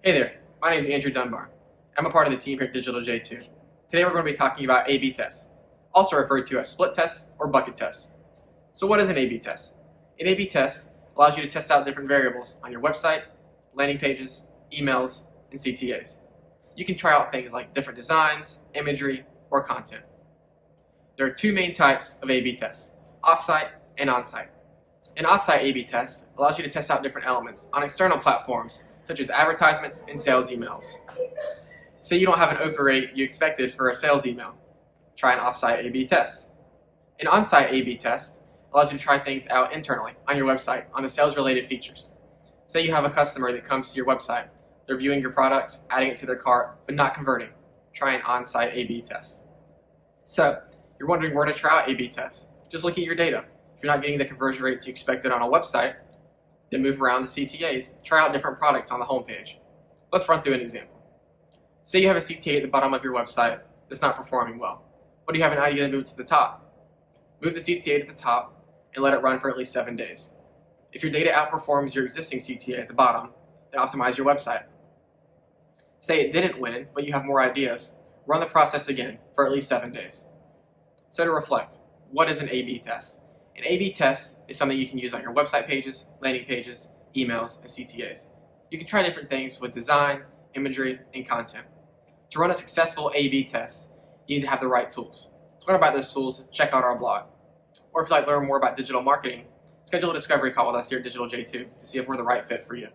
Hey there, my name is Andrew Dunbar. I'm a part of the team here at Digital J2. Today we're going to be talking about A-B tests, also referred to as split tests or bucket tests. So what is an A-B test? An A-B test allows you to test out different variables on your website, landing pages, emails, and CTAs. You can try out things like different designs, imagery, or content. There are two main types of A-B tests, off-site and on-site. An off-site A-B test allows you to test out different elements on external platforms such as advertisements and sales emails. Say you don't have an open rate you expected for a sales email. Try an off-site A-B test. An on-site A-B test allows you to try things out internally on your website on the sales-related features. Say you have a customer that comes to your website. They're viewing your products, adding it to their cart, but not converting. Try an on-site A-B test. So, you're wondering where to try out A-B tests. Just look at your data. If you're not getting the conversion rates you expected on a website, then move around the CTAs. Try out different products on the homepage. Let's run through an example. Say you have a CTA at the bottom of your website that's not performing well, but you have an idea to move it to the top. Move the CTA to the top and let it run for at least 7 days. If your data outperforms your existing CTA at the bottom, then optimize your website. Say it didn't win, but you have more ideas. Run the process again for at least 7 days. So to reflect, what is an A-B test? An A-B test is something you can use on your website pages, landing pages, emails, and CTAs. You can try different things with design, imagery, and content. To run a successful A-B test, you need to have the right tools. To learn about those tools, check out our blog. Or if you'd like to learn more about digital marketing, schedule a discovery call with us here at Digital J2 to see if we're the right fit for you.